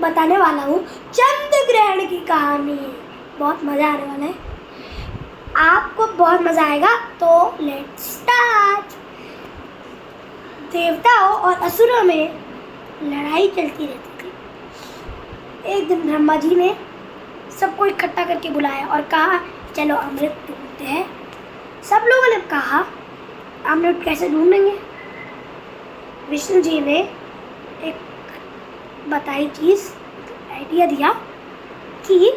बताने वाला हूँ चंद्र ग्रहण की कहानी। बहुत मज़ा आने वाला है, आपको बहुत मज़ा आएगा। तो लेट्स स्टार्ट। देवताओं और असुरों में लड़ाई चलती रहती थी। एक दिन ब्रह्मा जी ने सबको इकट्ठा करके बुलाया और कहा चलो अमृत ढूंढते हैं। सब लोगों ने कहा अमृत कैसे ढूंढेंगे। विष्णु जी ने एक बताई चीज़ आइडिया दिया कि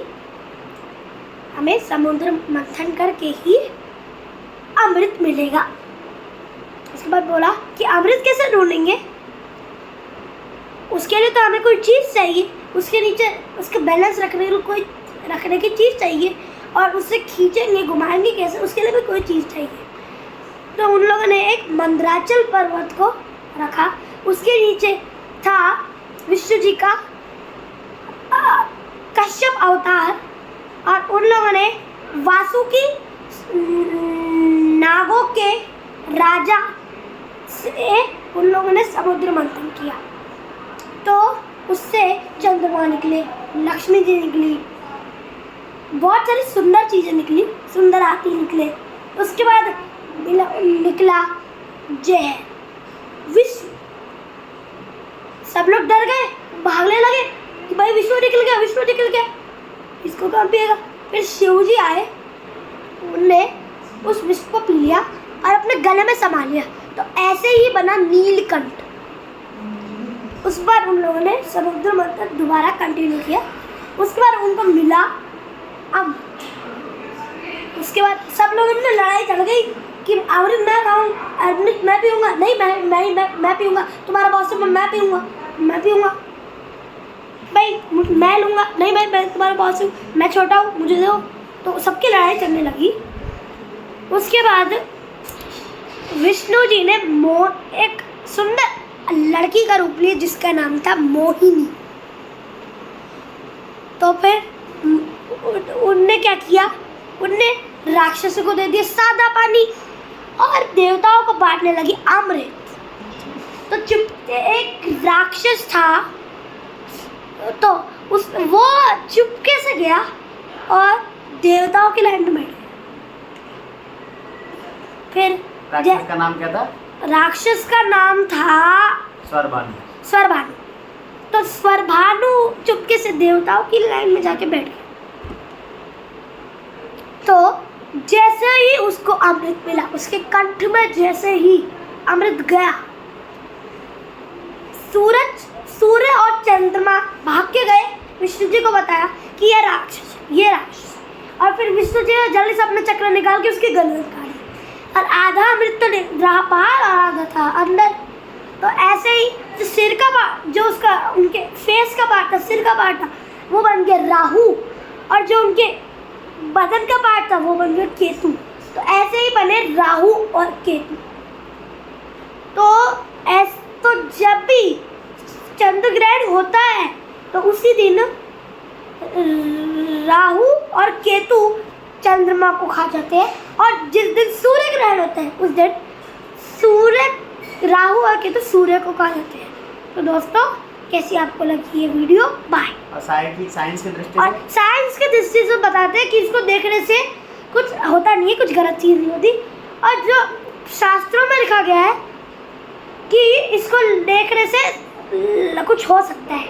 हमें समुद्र मंथन करके ही अमृत मिलेगा। उसके बाद बोला कि अमृत कैसे ढूंढेंगे, उसके लिए तो हमें कोई चीज़ चाहिए, उसके नीचे उसके बैलेंस रखने की चीज़ चाहिए, और उससे खींचेंगे घुमाएंगे कैसे, उसके लिए भी कोई चीज़ चाहिए। तो उन लोगों ने एक मंदराचल पर्वत को रखा, उसके नीचे था विष्णु जी का कश्यप अवतार, और उन लोगों ने वासुकी नागों के राजा से उन लोगों ने समुद्र मंथन किया। तो उससे चंद्रमा निकले, लक्ष्मी जी निकली, बहुत सारी सुंदर चीज़ें निकली, सुंदर हाथी निकले। उसके बाद निकला जय विष्णु। सब लोग डर गए, भागने लगे कि भाई विष्णु निकल गया, विष्णु निकल गया, इसको कहाँ पिएगा। फिर शिव जी आए, उनने उस विष को पी लिया और अपने गले में समा लिया। तो ऐसे ही बना नीलकंठ। उस बार उन लोगों ने समुद्र मंथन दोबारा कंटिन्यू किया। उसके बाद उनको मिला अमृत। उसके बाद सब लोगों में लड़ाई चल गई कि अमृत मैं खाऊं, अमृत मैं पीऊँगा, नहीं मैं पीऊँगा, तुम्हारा बॉस है मैं पीऊँगा, भाई मैं लूँगा, नहीं भाई मैं तुम्हारा बॉस हूँ, मैं छोटा हूँ मुझे दो। तो सबकी लड़ाई चलने लगी। उसके बाद विष्णु जी ने एक सुंदर लड़की का रूप लिया जिसका नाम था मोहिनी। तो फिर उनने क्या किया, उनने राक्षसों को दे दिया सादा पानी और देवताओं को बांटने लगी अमृत। तो एक राक्षस था, तो वो चुपके से गया और देवताओं की लाइन में बैठ गया। फिर राक्षस का नाम क्या था? राक्षस का नाम था स्वरभानु। तो स्वरभानु चुपके से देवताओं की लाइन में जाके बैठ गया। तो जैसे ही उसको अमृत मिला, उसके कंठ में जैसे ही अमृत गया, सूर्य और चंद्रमा भाग के गए, विष्णु जी को बताया कि ये राक्षस। और फिर विष्णु जी ने जल्दी से अपना चक्र निकाल के उसके गले में काट दिया, और आधा अमृत तो रहा बाहर और आधा था अंदर। तो ऐसे ही जो सिर का पार्ट, जो उसका उनके फेस का पार्ट था, सिर का पार्ट था, वो बन गया राहु, और जो उनके बदन का पार्ट था वो बन गया केतु। तो ऐसे ही बने राहु और केतु। तो जब भी चंद्र ग्रहण होता है तो उसी दिन राहु और केतु चंद्रमा को खा जाते हैं, और जिस दिन सूर्य ग्रहण होता है उस दिन राहु और केतु सूर्य को खा जाते हैं। तो दोस्तों कैसी आपको लगी ये वीडियो? बाय। और साइंस की दृष्टि से बताते हैं कि इसको देखने से कुछ होता नहीं है, कुछ गलत चीज़ नहीं होती। और जो शास्त्रों में लिखा गया है कि इसको देखने से कुछ हो सकता है,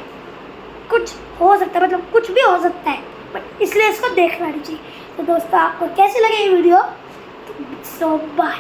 मतलब कुछ भी हो सकता है, बट इसलिए इसको देखना नहीं चाहिए। तो दोस्तों आपको कैसी लगी ये वीडियो? सो बाय।